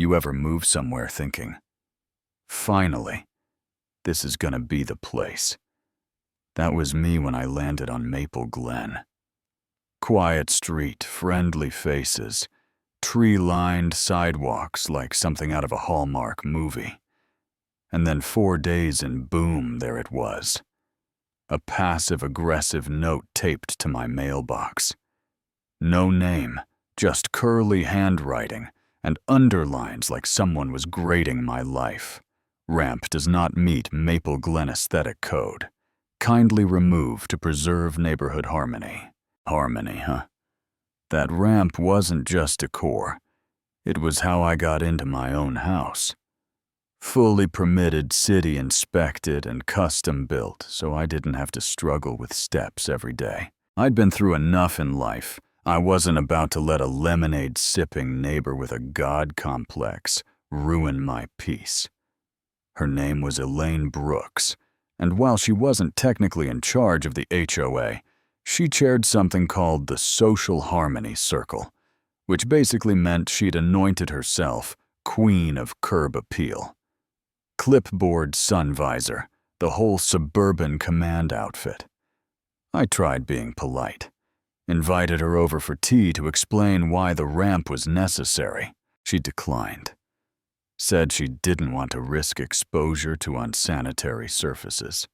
You ever move somewhere thinking, finally, this is gonna be the place? That was me when I landed on Maple Glen. Quiet street, friendly faces, tree-lined sidewalks like something out of a Hallmark movie. And then 4 days and boom, there it was. A passive-aggressive note taped to my mailbox. No name, just curly handwriting and underlines like someone was grading my life. Ramp does not meet Maple Glen aesthetic code. Kindly remove to preserve neighborhood harmony. Harmony, huh? That ramp wasn't just decor. It was how I got into my own house. Fully permitted, city inspected, and custom built, so I didn't have to struggle with steps every day. I'd been through enough in life. I wasn't about to let a lemonade-sipping neighbor with a god complex ruin my peace. Her name was Elaine Brooks, and while she wasn't technically in charge of the HOA, she chaired something called the Social Harmony Circle, which basically meant she'd anointed herself Queen of Curb Appeal. Clipboard sun visor, the whole suburban command outfit. I tried being polite. Invited her over for tea to explain why the ramp was necessary. She declined. Said she didn't want to risk exposure to unsanitary surfaces.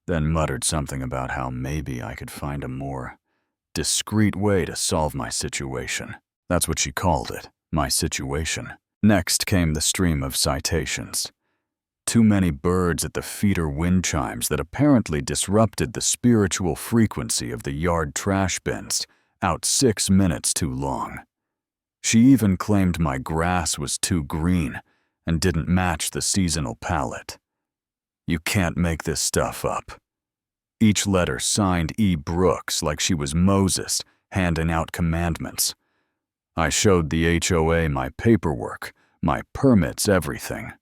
Then muttered something about how maybe I could find a more discreet way to solve my situation. That's what she called it, my situation. Next came the stream of citations. Too many birds at the feeder wind chimes that apparently disrupted the spiritual frequency of the yard trash bins, out 6 minutes too long. She even claimed my grass was too green and didn't match the seasonal palette. You can't make this stuff up. Each letter signed E. Brooks like she was Moses, handing out commandments. I showed the HOA my paperwork, my permits, everything.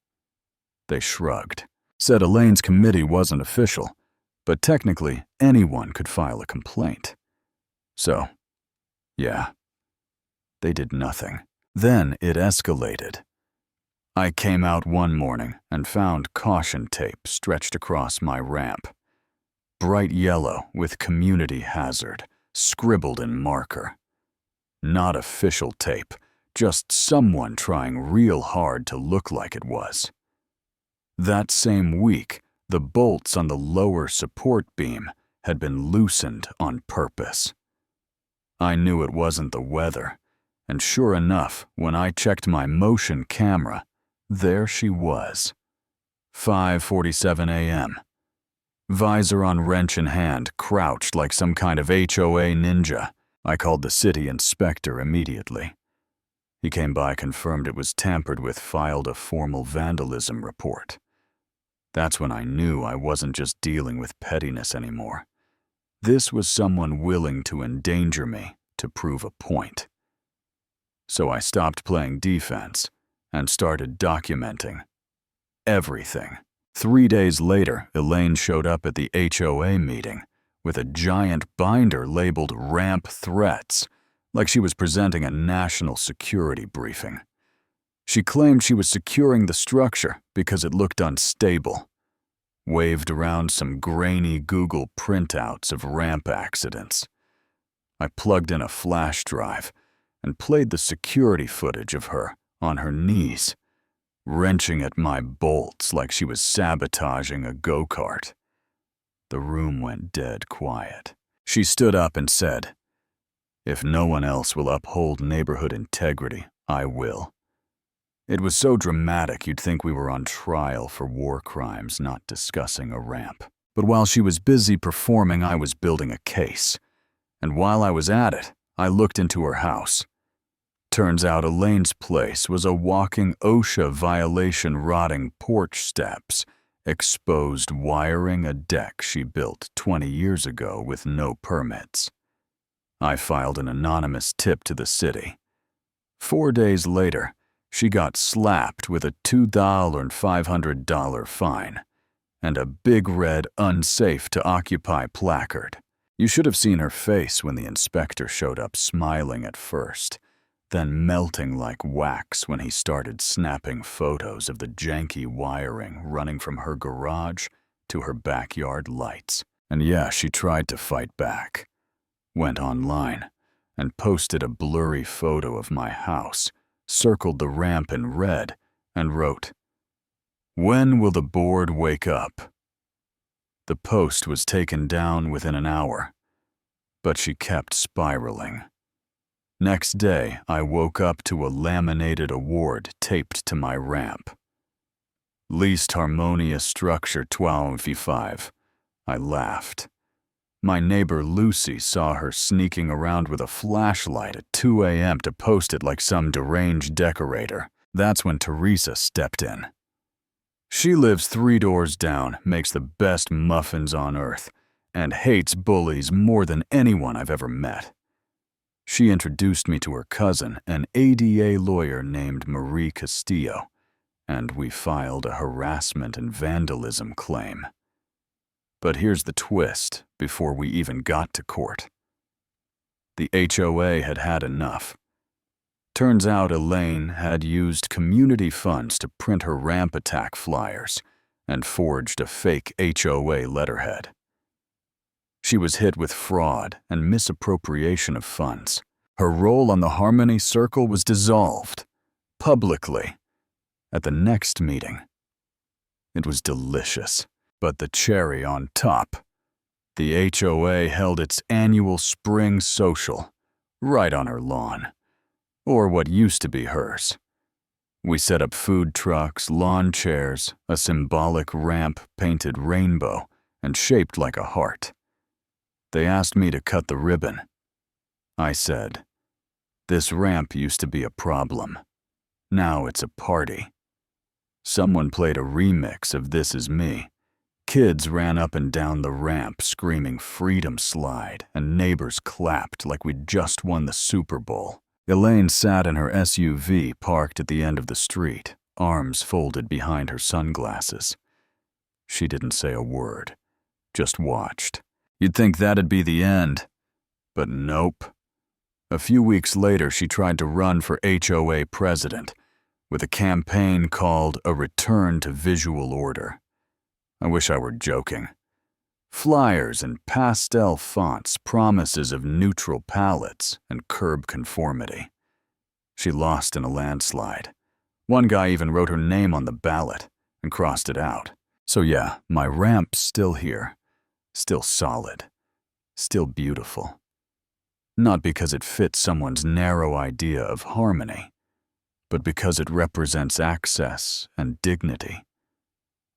They shrugged, said Elaine's committee wasn't official, but technically anyone could file a complaint. So, yeah, they did nothing. Then it escalated. I came out one morning and found caution tape stretched across my ramp. Bright yellow with community hazard, scribbled in marker. Not official tape, just someone trying real hard to look like it was. That same week, the bolts on the lower support beam had been loosened on purpose. I knew it wasn't the weather, and sure enough, when I checked my motion camera, there she was. 5:47 a.m. Visor on wrench in hand, crouched like some kind of HOA ninja. I called the city inspector immediately. He came by, confirmed it was tampered with, filed a formal vandalism report. That's when I knew I wasn't just dealing with pettiness anymore. This was someone willing to endanger me to prove a point. So I stopped playing defense and started documenting everything. 3 days later, Elaine showed up at the HOA meeting with a giant binder labeled Ramp Threats, like she was presenting a national security briefing. She claimed she was securing the structure because it looked unstable. Waved around some grainy Google printouts of ramp accidents. I plugged in a flash drive and played the security footage of her on her knees, wrenching at my bolts like she was sabotaging a go-kart. The room went dead quiet. She stood up and said, "If no one else will uphold neighborhood integrity, I will." It was so dramatic you'd think we were on trial for war crimes, not discussing a ramp. But while she was busy performing, I was building a case. And while I was at it, I looked into her house. Turns out Elaine's place was a walking OSHA violation, rotting porch steps, exposed wiring, a deck she built 20 years ago with no permits. I filed an anonymous tip to the city. 4 days later, she got slapped with a $2,500 fine and a big red "Unsafe to Occupy" placard. You should have seen her face when the inspector showed up, smiling at first, then melting like wax when he started snapping photos of the janky wiring running from her garage to her backyard lights. And yeah, she tried to fight back. Went online and posted a blurry photo of my house, circled the ramp in red, and wrote, "When will the board wake up?" The post was taken down within an hour, but she kept spiraling. Next day, I woke up to a laminated award taped to my ramp. Least harmonious structure 12v5. I laughed. My neighbor Lucy saw her sneaking around with a flashlight at 2 a.m. to post it like some deranged decorator. That's when Teresa stepped in. She lives 3 doors down, makes the best muffins on earth, and hates bullies more than anyone I've ever met. She introduced me to her cousin, an ADA lawyer named Marie Castillo, and we filed a harassment and vandalism claim. But here's the twist before we even got to court. The HOA had had enough. Turns out Elaine had used community funds to print her ramp attack flyers and forged a fake HOA letterhead. She was hit with fraud and misappropriation of funds. Her role on the Harmony Circle was dissolved, publicly, at the next meeting. It was delicious, but the cherry on top. The HOA held its annual spring social, right on her lawn, or what used to be hers. We set up food trucks, lawn chairs, a symbolic ramp painted rainbow and shaped like a heart. They asked me to cut the ribbon. I said, "This ramp used to be a problem. Now it's a party." Someone played a remix of This Is Me. Kids ran up and down the ramp screaming "Freedom Slide," and neighbors clapped like we'd just won the Super Bowl. Elaine sat in her SUV parked at the end of the street, arms folded behind her sunglasses. She didn't say a word, just watched. You'd think that'd be the end, but nope. A few weeks later, she tried to run for HOA president with a campaign called A Return to Visual Order. I wish I were joking. Flyers in pastel fonts, promises of neutral palettes and curb conformity. She lost in a landslide. One guy even wrote her name on the ballot and crossed it out. So yeah, my ramp's still here. Still solid, still beautiful. Not because it fits someone's narrow idea of harmony, but because it represents access and dignity.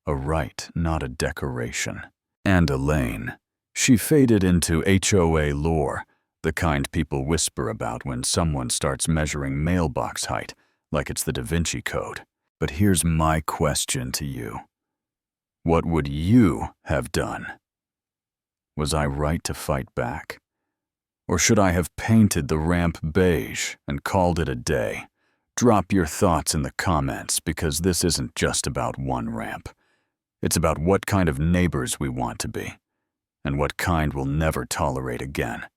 A right, not a decoration. And Elaine, she faded into HOA lore, the kind people whisper about when someone starts measuring mailbox height like it's the Da Vinci Code. But here's my question to you. What would you have done? Was I right to fight back? Or should I have painted the ramp beige and called it a day? Drop your thoughts in the comments, because this isn't just about one ramp. It's about what kind of neighbors we want to be, and what kind we'll never tolerate again.